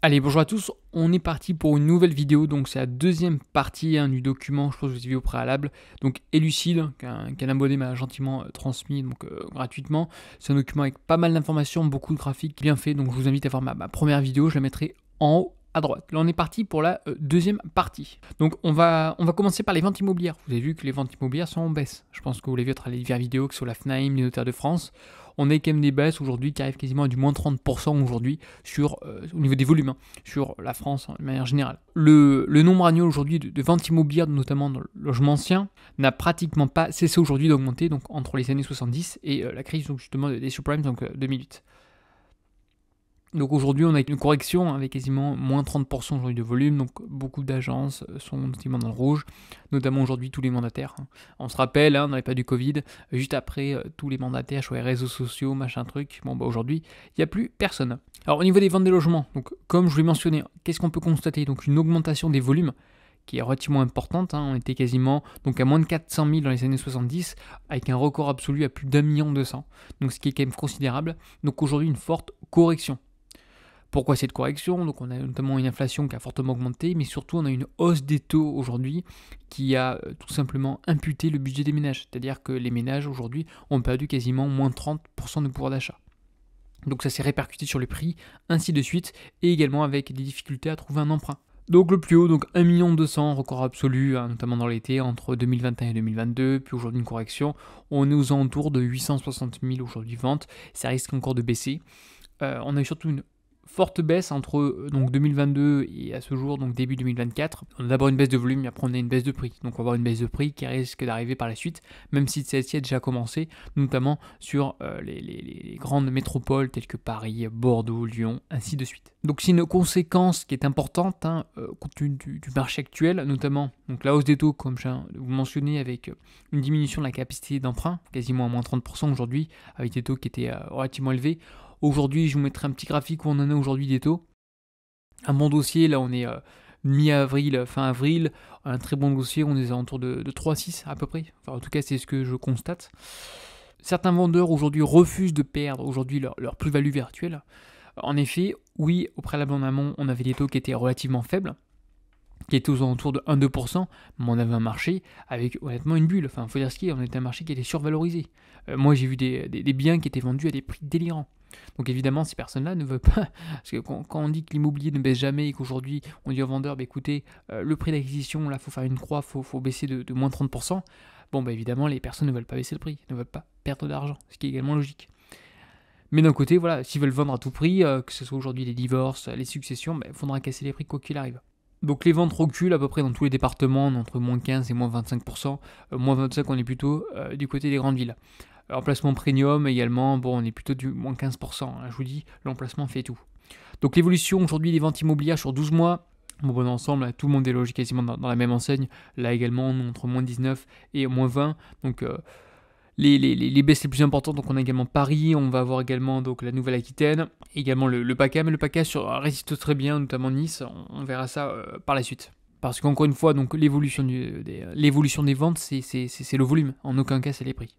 Allez, bonjour à tous, on est parti pour une nouvelle vidéo, donc c'est la deuxième partie du document, je pense que je vous ai vu au préalable, donc Elucide, qu'un abonné m'a gentiment transmis gratuitement. C'est un document avec pas mal d'informations, beaucoup de graphiques, bien fait, donc je vous invite à voir ma première vidéo, je la mettrai en haut à droite. Là on est parti pour la deuxième partie. Donc on va commencer par les ventes immobilières. Vous avez vu que les ventes immobilières sont en baisse. Je pense que vous l'avez vu à travers les diverses vidéos, que ce soit la FNAIM, les notaires de France. On est quand même des baisses aujourd'hui qui arrivent quasiment à du moins 30% aujourd'hui au niveau des volumes, sur la France de manière générale. Le nombre annuel aujourd'hui de ventes immobilières, notamment dans le logement ancien, n'a pratiquement pas cessé aujourd'hui d'augmenter, donc entre les années 70 et la crise donc, justement des subprimes, donc 2008. Donc aujourd'hui, on a une correction avec quasiment moins 30% aujourd'hui de volume, donc beaucoup d'agences sont notamment dans le rouge, notamment aujourd'hui tous les mandataires. On se rappelle, on n'avait pas du Covid, juste après tous les mandataires sur les réseaux sociaux, machin truc, aujourd'hui, il n'y a plus personne. Alors au niveau des ventes des logements, donc comme je vous l'ai mentionné, qu'est-ce qu'on peut constater? Donc une augmentation des volumes qui est relativement importante, on était quasiment donc à moins de 400 000 dans les années 70, avec un record absolu à plus d'1,2 million, donc ce qui est quand même considérable. Donc aujourd'hui une forte correction. Pourquoi cette correction? Donc on a notamment une inflation qui a fortement augmenté, mais surtout on a une hausse des taux aujourd'hui qui a tout simplement imputé le budget des ménages. C'est-à-dire que les ménages aujourd'hui ont perdu quasiment moins 30% de pouvoir d'achat. Donc ça s'est répercuté sur les prix, ainsi de suite, et également avec des difficultés à trouver un emprunt. Donc le plus haut, donc 1,2 million, record absolu, notamment dans l'été, entre 2021 et 2022, puis aujourd'hui une correction. On est aux alentours de 860 000 aujourd'hui ventes, ça risque encore de baisser. On a eu surtout une forte baisse entre donc 2022 et à ce jour, donc début 2024. On a d'abord une baisse de volume, et après on a une baisse de prix. Donc on va avoir une baisse de prix qui risque d'arriver par la suite, même si celle-ci a déjà commencé, notamment sur les grandes métropoles telles que Paris, Bordeaux, Lyon, ainsi de suite. Donc c'est une conséquence qui est importante compte tenu du marché actuel, notamment donc la hausse des taux, comme je viens de vous mentionner, avec une diminution de la capacité d'emprunt, quasiment à moins 30% aujourd'hui, avec des taux qui étaient relativement élevés. Aujourd'hui, je vous mettrai un petit graphique où on en est aujourd'hui des taux. Un bon dossier, là on est mi-avril, fin avril. Un très bon dossier, on est autour de 3,6 à peu près. Enfin, en tout cas, c'est ce que je constate. Certains vendeurs aujourd'hui refusent de perdre aujourd'hui leur plus-value virtuelle. En effet, oui, au préalable en amont, on avait des taux qui étaient relativement faibles, qui étaient aux alentours de 1-2%, mais on avait un marché avec honnêtement une bulle. Enfin, il faut dire ce qu'il y a, on était un marché qui était survalorisé. Moi, j'ai vu des biens qui étaient vendus à des prix délirants. Donc évidemment, ces personnes-là ne veulent pas, parce que quand on dit que l'immobilier ne baisse jamais et qu'aujourd'hui on dit aux vendeurs, écoutez, le prix d'acquisition, là, il faut faire une croix, il faut baisser de moins 30%, évidemment, les personnes ne veulent pas baisser le prix, ne veulent pas perdre d'argent, ce qui est également logique. Mais d'un côté, voilà, s'ils veulent vendre à tout prix, que ce soit aujourd'hui les divorces, les successions, il faudra casser les prix quoi qu'il arrive. Donc les ventes reculent à peu près dans tous les départements, entre moins 15 et moins 25%, moins 25% on est plutôt du côté des grandes villes. Emplacement premium également, on est plutôt du moins 15%, je vous dis, l'emplacement fait tout. Donc l'évolution aujourd'hui des ventes immobilières sur 12 mois, bon ensemble, tout le monde est logé quasiment dans la même enseigne, là également entre moins 19 et moins 20, donc les baisses les plus importantes, donc on a également Paris, on va avoir également donc la Nouvelle-Aquitaine, également le PACA, mais le PACA résiste très bien, notamment Nice, on verra ça par la suite. Parce qu'encore une fois, donc l'évolution des ventes, c'est le volume, en aucun cas c'est les prix.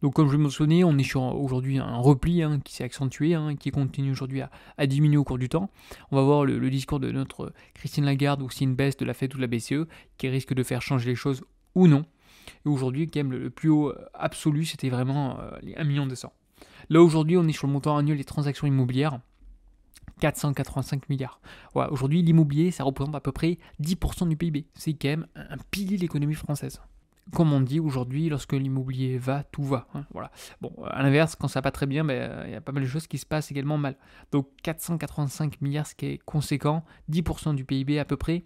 Donc comme je l'ai mentionné, on est sur aujourd'hui un repli qui s'est accentué, qui continue aujourd'hui à diminuer au cours du temps. On va voir le discours de notre Christine Lagarde, aussi une baisse de la Fed ou de la BCE, qui risque de faire changer les choses ou non. Et aujourd'hui, quand même, le plus haut absolu, c'était vraiment les 1,2 million. Là, aujourd'hui, on est sur le montant annuel des transactions immobilières, 485 milliards. Voilà, aujourd'hui, l'immobilier, ça représente à peu près 10% du PIB. C'est quand même un pilier de l'économie française. Comme on dit aujourd'hui, lorsque l'immobilier va, tout va. Voilà. Bon, à l'inverse, quand ça va pas très bien, y a pas mal de choses qui se passent également mal. Donc 485 milliards, ce qui est conséquent, 10% du PIB à peu près.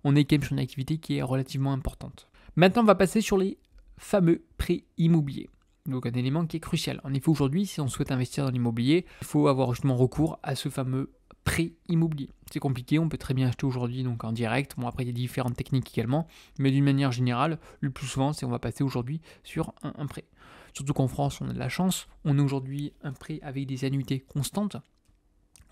On est quand même sur une activité qui est relativement importante. Maintenant, on va passer sur les fameux prêts immobiliers. Donc un élément qui est crucial. En effet, aujourd'hui, si on souhaite investir dans l'immobilier, il faut avoir justement recours à ce fameux prêt immobilier. C'est compliqué, on peut très bien acheter aujourd'hui donc en direct. Bon, après, il y a différentes techniques également, mais d'une manière générale, le plus souvent, c'est on va passer aujourd'hui sur un prêt. Surtout qu'en France, on a de la chance. On a aujourd'hui un prêt avec des annuités constantes.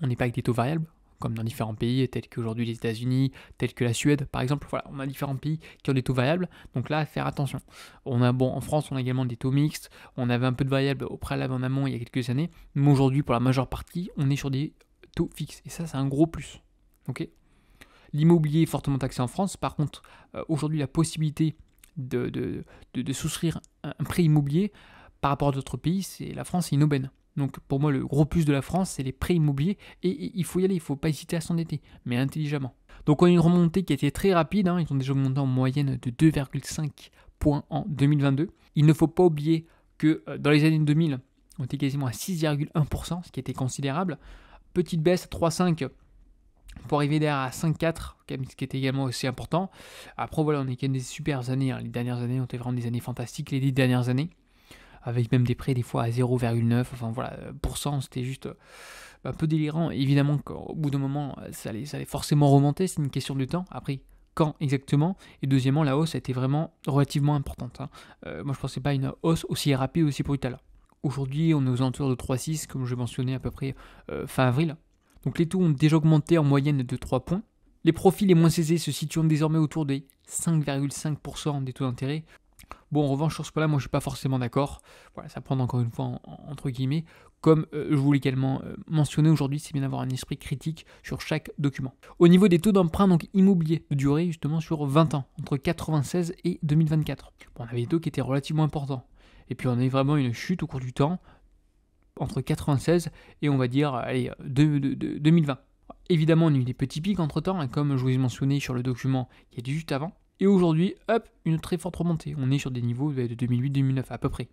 On n'est pas avec des taux variables, comme dans différents pays, tels qu'aujourd'hui les États-Unis, tels que la Suède, par exemple. Voilà, on a différents pays qui ont des taux variables, donc là, à faire attention. En France, on a également des taux mixtes, on avait un peu de variables au préalable en amont il y a quelques années, mais aujourd'hui, pour la majeure partie, on est sur des taux fixes, et ça, c'est un gros plus. ok. L'immobilier est fortement taxé en France. Par contre, aujourd'hui, la possibilité de souscrire un prêt immobilier par rapport à d'autres pays, c'est la France, c'est une aubaine. Donc pour moi, le gros plus de la France, c'est les prêts immobiliers. Et il faut y aller, il ne faut pas hésiter à s'endetter, mais intelligemment. Donc on a une remontée qui a été très rapide. Ils ont déjà monté en moyenne de 2,5 points en 2022. Il ne faut pas oublier que dans les années 2000, on était quasiment à 6,1%, ce qui était considérable. Petite baisse à 3,5% pour arriver derrière à 5,4, ce qui était également aussi important. Après, voilà, on est quand même des super années. Les dernières années ont été vraiment des années fantastiques, les 10 dernières années, avec même des prêts des fois à 0,9, enfin voilà, c'était juste un peu délirant. Évidemment qu'au bout d'un moment, ça allait forcément remonter, c'est une question de temps. Après, quand exactement? Et deuxièmement, la hausse a été vraiment relativement importante. Moi, je ne pensais pas à une hausse aussi rapide, aussi brutale. Aujourd'hui, on est aux alentours de 3,6, comme je mentionnais à peu près fin avril. Donc les taux ont déjà augmenté en moyenne de 3 points. Les profils les moins aisés se situent désormais autour des 5,5% des taux d'intérêt. Bon, en revanche, sur ce point-là, moi je ne suis pas forcément d'accord. Voilà, ça prend encore une fois entre guillemets. Comme je voulais également mentionner aujourd'hui, c'est bien d'avoir un esprit critique sur chaque document. Au niveau des taux d'emprunt donc immobilier de durée, justement sur 20 ans, entre 96 et 2024. Bon, on avait des taux qui étaient relativement importants. Et puis on a eu vraiment une chute au cours du temps, entre 96 et on va dire allez, 2020. Évidemment, on a eu des petits pics entre-temps, comme je vous ai mentionné sur le document qui était juste avant. Et aujourd'hui, hop, une très forte remontée. On est sur des niveaux de 2008-2009 à peu près.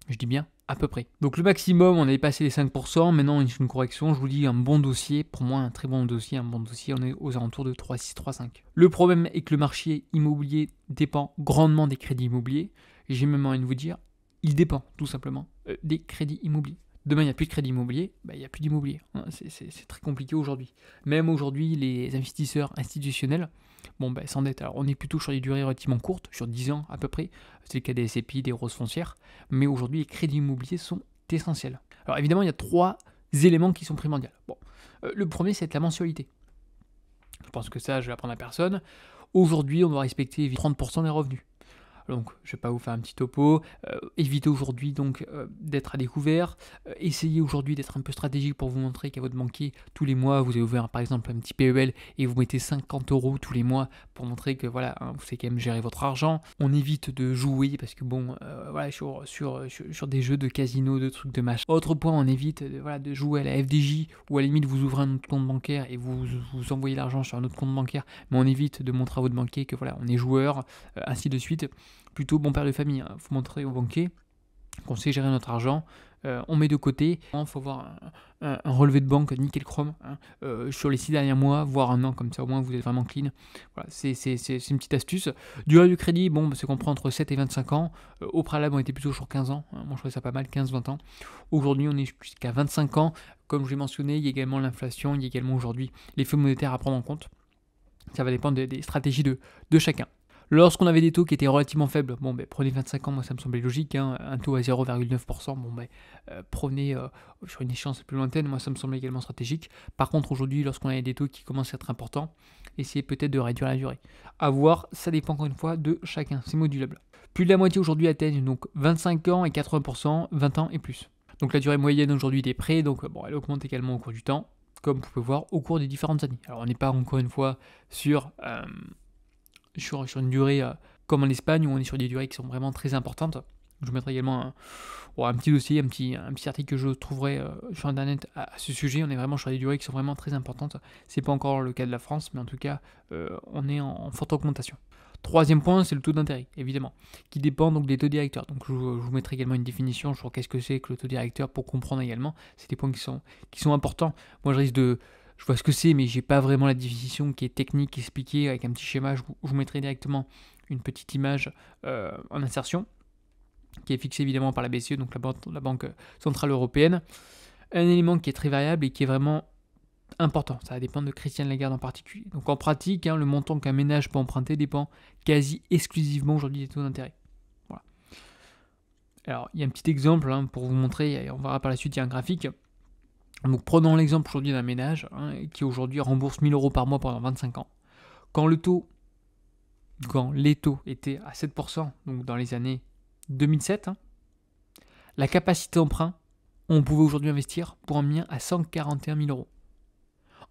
Je dis bien à peu près. Donc le maximum, on avait passé les 5%. Maintenant, on est sur une correction. Je vous dis un bon dossier. Pour moi, un très bon dossier. Un bon dossier, on est aux alentours de 3,6, 3,5. Le problème est que le marché immobilier dépend grandement des crédits immobiliers. Et j'ai même envie de vous dire, il dépend tout simplement des crédits immobiliers. Demain, il n'y a plus de crédit immobilier, il n'y a plus d'immobilier. C'est très compliqué aujourd'hui. Même aujourd'hui, les investisseurs institutionnels s'endettent. Alors, on est plutôt sur des durées relativement courtes, sur 10 ans à peu près. C'est le cas des SCPI, des grosses foncières. Mais aujourd'hui, les crédits immobiliers sont essentiels. Alors, évidemment, il y a 3 éléments qui sont primordiaux. Le premier, c'est la mensualité. Je pense que ça, je vais apprendre à personne. Aujourd'hui, on doit respecter 30% des revenus. Donc, je ne vais pas vous faire un petit topo. Évitez aujourd'hui donc d'être à découvert. Essayez aujourd'hui d'être un peu stratégique pour vous montrer qu'à votre banquier, tous les mois, vous avez ouvert par exemple un petit PEL et vous mettez 50 € tous les mois pour montrer que voilà, vous savez quand même gérer votre argent. On évite de jouer parce que voilà, sur des jeux de casino, de trucs de machin. Autre point, on évite de jouer à la FDJ ou à la limite vous ouvrez un autre compte bancaire et vous envoyez l'argent sur un autre compte bancaire. Mais on évite de montrer à votre banquier que voilà, on est joueur, ainsi de suite. Plutôt bon père de famille, faut montrer au banquier qu'on sait gérer notre argent, on met de côté, il faut avoir un relevé de banque nickel chrome sur les 6 derniers mois, voire un an, comme ça au moins vous êtes vraiment clean. Voilà, c'est une petite astuce. Durée du crédit, c'est qu'on prend entre 7 et 25 ans, au préalable on était plutôt sur 15 ans, moi je trouvais ça pas mal, 15-20 ans. Aujourd'hui on est jusqu'à 25 ans, comme je l'ai mentionné, il y a également l'inflation, il y a également aujourd'hui l'effet monétaire à prendre en compte. Ça va dépendre des stratégies de chacun. Lorsqu'on avait des taux qui étaient relativement faibles, prenez 25 ans, moi ça me semblait logique, un taux à 0,9%, prenez sur une échéance plus lointaine, moi ça me semblait également stratégique. Par contre aujourd'hui, lorsqu'on a des taux qui commencent à être importants, essayez peut-être de réduire la durée. À voir, ça dépend encore une fois de chacun, c'est modulable. Plus de la moitié aujourd'hui atteignent donc 25 ans et 80%, 20 ans et plus. Donc la durée moyenne aujourd'hui des prêts, elle augmente également au cours du temps, comme vous pouvez voir au cours des différentes années. Alors on n'est pas encore une fois sur une durée comme en Espagne où on est sur des durées qui sont vraiment très importantes. Je mettrai également un petit dossier, un petit article que je trouverai sur internet à ce sujet. On est vraiment sur des durées qui sont vraiment très importantes. C'est pas encore le cas de la France, mais en tout cas on est en forte augmentation. Troisième point, c'est le taux d'intérêt, évidemment, qui dépend donc des taux directeurs. Donc je vous mettrai également une définition sur qu'est-ce que c'est que le taux directeur pour comprendre également. C'est des points qui sont importants. Moi je vois ce que c'est, mais j'ai pas vraiment la définition qui est technique, expliquée avec un petit schéma. Je vous mettrai directement une petite image en insertion, qui est fixée évidemment par la BCE, donc la Banque Centrale Européenne. Un élément qui est très variable et qui est vraiment important. Ça va dépendre de Christine Lagarde en particulier. Donc en pratique, le montant qu'un ménage peut emprunter dépend quasi exclusivement aujourd'hui des taux d'intérêt. Voilà. Alors il y a un petit exemple pour vous montrer, et on verra par la suite, il y a un graphique. Donc prenons l'exemple aujourd'hui d'un ménage qui aujourd'hui rembourse 1 000 € par mois pendant 25 ans. Quand les taux étaient à 7%, donc dans les années 2007, la capacité d'emprunt, on pouvait aujourd'hui investir pour un bien à 141 000 €.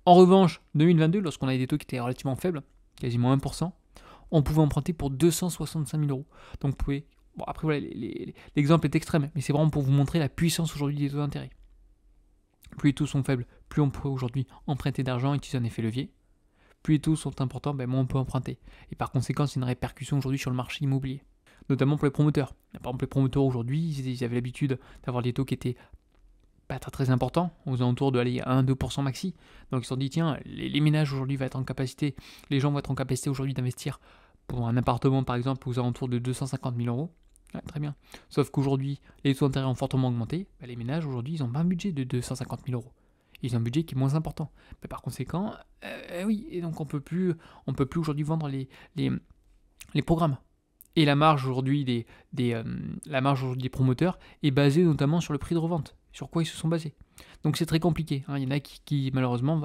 En revanche, 2022, lorsqu'on avait des taux qui étaient relativement faibles, quasiment 1%, on pouvait emprunter pour 265 000 euros. Donc vous pouvez... Bon, après, voilà, l'exemple est extrême, mais c'est vraiment pour vous montrer la puissance aujourd'hui des taux d'intérêt. Plus les taux sont faibles, plus on peut aujourd'hui emprunter d'argent et utiliser un effet levier. Plus les taux sont importants, moins on peut emprunter. Et par conséquent, c'est une répercussion aujourd'hui sur le marché immobilier. Notamment pour les promoteurs. Par exemple, les promoteurs aujourd'hui, ils avaient l'habitude d'avoir des taux qui étaient pas très importants, aux alentours de 1-2% maxi. Donc ils se sont dit, tiens, les ménages aujourd'hui vont être en capacité, les gens vont être en capacité aujourd'hui d'investir pour un appartement par exemple aux alentours de 250 000 euros. Ouais, très bien. Sauf qu'aujourd'hui, les taux d'intérêt ont fortement augmenté. Les ménages aujourd'hui, ils n'ont pas un budget de 250 000 euros. Ils ont un budget qui est moins important. Mais par conséquent, oui, et donc on peut plus aujourd'hui vendre les programmes. Et la marge aujourd'hui des promoteurs est basée notamment sur le prix de revente. Sur quoi ils se sont basés. Donc c'est très compliqué. Il y en a qui malheureusement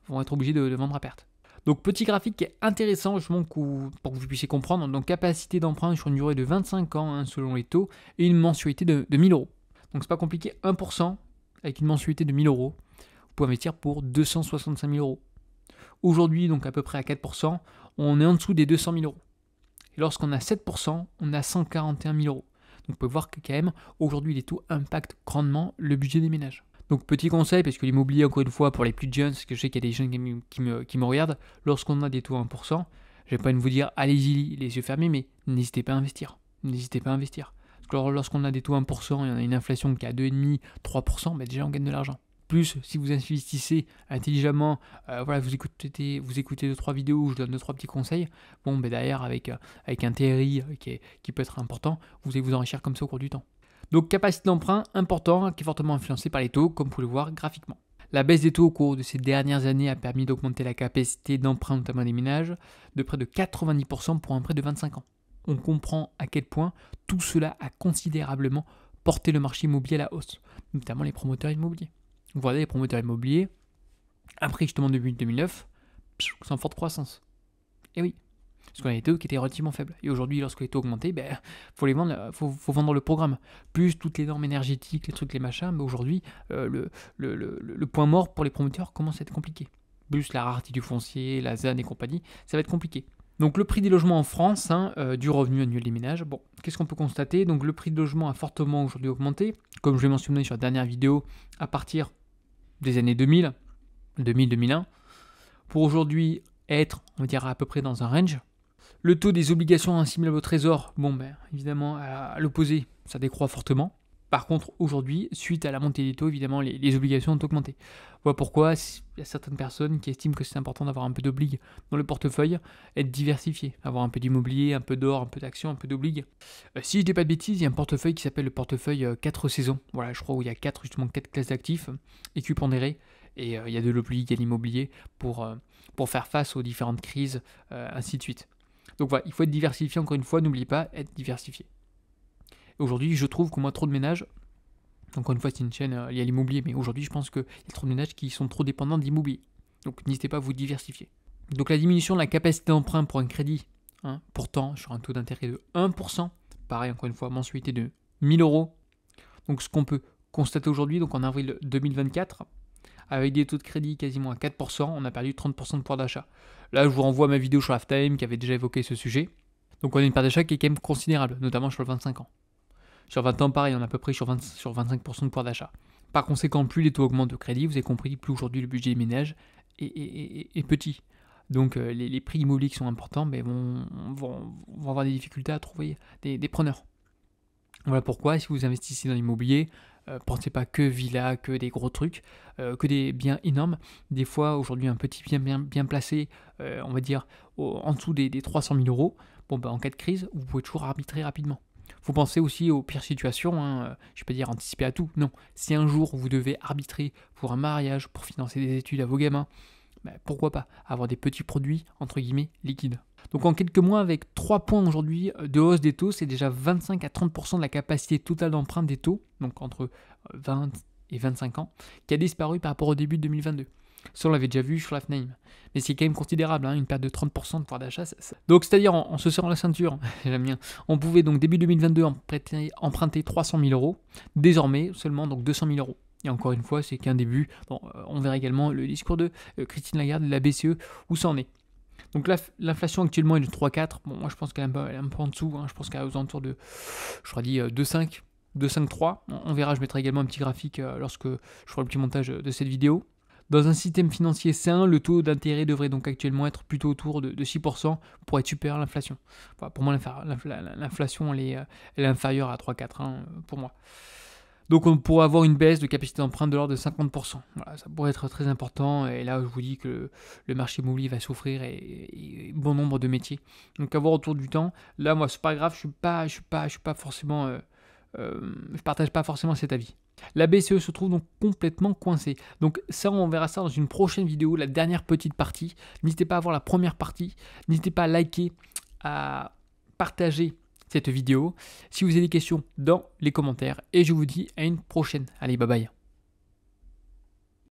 vont être obligés de vendre à perte. Donc petit graphique qui est intéressant justement pour que vous puissiez comprendre. Donc capacité d'emprunt sur une durée de 25 ans selon les taux et une mensualité de 1000 euros. Donc c'est pas compliqué, 1% avec une mensualité de 1000 euros. Vous pouvez investir pour 265 000 euros. Aujourd'hui, donc à peu près à 4%, on est en dessous des 200 000 euros. Et lorsqu'on a 7%, on a 141 000 euros. Donc vous pouvez voir que quand même, aujourd'hui, les taux impactent grandement le budget des ménages. Donc petit conseil, parce que l'immobilier, encore une fois, pour les plus jeunes, parce que je sais qu'il y a des jeunes qui me regardent, lorsqu'on a des taux à 1%, je vais pas vous dire allez-y les yeux fermés, mais n'hésitez pas à investir. N'hésitez pas à investir. Parce que lorsqu'on a des taux à 1% et on a une inflation qui est à 2,5, 3%, déjà on gagne de l'argent. Plus, si vous investissez intelligemment, vous écoutez 2-3 vidéos où je donne 2-3 petits conseils, derrière avec un TRI qui peut être important, vous allez vous enrichir comme ça au cours du temps. Donc capacité d'emprunt important qui est fortement influencée par les taux, comme vous pouvez le voir graphiquement. La baisse des taux au cours de ces dernières années a permis d'augmenter la capacité d'emprunt notamment des ménages de près de 90% pour un prêt de 25 ans. On comprend à quel point tout cela a considérablement porté le marché immobilier à la hausse, notamment les promoteurs immobiliers. Vous voyez, les promoteurs immobiliers, après justement 2009, c'est en forte croissance. Et oui, parce qu'on a des taux qui étaient relativement faibles. Et aujourd'hui, lorsque les taux augmentaient, faut les vendre, faut vendre le programme. Plus toutes les normes énergétiques, les trucs, les machins, mais aujourd'hui, le point mort pour les promoteurs commence à être compliqué. Plus la rareté du foncier, la ZAN et compagnie, ça va être compliqué. Donc le prix des logements en France, du revenu annuel des ménages, qu'est-ce qu'on peut constater? Donc le prix de logement a fortement aujourd'hui augmenté, comme je l'ai mentionné sur la dernière vidéo, à partir des années 2000-2001, pour aujourd'hui être, on va dire, à peu près dans un range. Le taux des obligations assimilables au trésor, évidemment, à l'opposé, ça décroît fortement. Par contre, aujourd'hui, suite à la montée des taux, évidemment, les obligations ont augmenté. Voilà pourquoi il y a certaines personnes qui estiment que c'est important d'avoir un peu d'oblig dans le portefeuille, être diversifié, avoir un peu d'immobilier, un peu d'or, un peu d'actions, un peu d'oblig. Si je dis pas de bêtises, il y a un portefeuille qui s'appelle le portefeuille 4 saisons. Voilà, je crois où il y a 4 classes d'actifs équipondérées. Et il y a de l'oblig, il y a de l'immobilier pour faire face aux différentes crises, ainsi de suite. Donc voilà, il faut être diversifié, encore une fois, n'oubliez pas, être diversifié. Aujourd'hui, je trouve qu'au moins trop de ménages, encore une fois, c'est une chaîne liée à l'immobilier, mais aujourd'hui, je pense qu'il y a trop de ménages qui sont trop dépendants d'immobilier. Donc n'hésitez pas à vous diversifier. Donc la diminution de la capacité d'emprunt pour un crédit, pourtant sur un taux d'intérêt de 1%, pareil, encore une fois, mensualité de 1000 euros. Donc ce qu'on peut constater aujourd'hui, donc en avril 2024, avec des taux de crédit quasiment à 4%, on a perdu 30% de pouvoir d'achat. Là, je vous renvoie à ma vidéo sur Halftime qui avait déjà évoqué ce sujet. Donc on a une part d'achat qui est quand même considérable, notamment sur le 25 ans. Sur 20 ans, pareil, on est à peu près sur 25% de pouvoir d'achat. Par conséquent, plus les taux augmentent de crédit, vous avez compris, plus aujourd'hui le budget des ménages est petit. Donc les prix immobiliers qui sont importants vont avoir des difficultés à trouver des preneurs. Voilà pourquoi, si vous investissez dans l'immobilier, pensez pas que villa, que des gros trucs, que des biens énormes. Des fois, aujourd'hui, un petit bien placé, on va dire, en dessous des 300 000 euros, en cas de crise, vous pouvez toujours arbitrer rapidement. Il faut penser aussi aux pires situations, je ne vais pas dire anticiper à tout, non. Si un jour vous devez arbitrer pour un mariage, pour financer des études à vos gamins, pourquoi pas avoir des petits produits, entre guillemets, liquides. Donc en quelques mois, avec 3 points aujourd'hui de hausse des taux, c'est déjà 25 à 30% de la capacité totale d'emprunt des taux, donc entre 20 et 25 ans, qui a disparu par rapport au début de 2022. Ça, on l'avait déjà vu sur la FNAIM. Mais c'est quand même considérable, une perte de 30% de pouvoir d'achat. Donc, c'est-à-dire, en se serrant la ceinture, j'aime bien, on pouvait donc début 2022 emprunter 300 000 euros. Désormais, seulement donc 200 000 euros. Et encore une fois, c'est qu'un début. Bon, on verra également le discours de Christine Lagarde de la BCE, où ça en est. Donc l'inflation actuellement est de 3,4. Bon, moi je pense qu'elle est un peu en dessous. Je pense qu'elle est aux alentours de, je crois, 2,5, 2,5,3. On verra, je mettrai également un petit graphique lorsque je ferai le petit montage de cette vidéo. Dans un système financier sain, le taux d'intérêt devrait donc actuellement être plutôt autour de 6% pour être supérieur à l'inflation. Enfin, pour moi, l'inflation, elle est inférieure à 3,4 pour moi. Donc on pourrait avoir une baisse de capacité d'emprunt de l'ordre de 50%. Voilà, ça pourrait être très important. Et là, je vous dis que le marché immobilier va souffrir et bon nombre de métiers. Donc à voir autour du temps. Là, moi, c'est pas grave. Je suis pas forcément. Je partage pas forcément cet avis. La BCE se trouve donc complètement coincée. Donc ça, on verra ça dans une prochaine vidéo, la dernière petite partie. N'hésitez pas à voir la première partie. N'hésitez pas à liker, à partager cette vidéo. Si vous avez des questions, dans les commentaires. Et je vous dis à une prochaine. Allez, bye bye.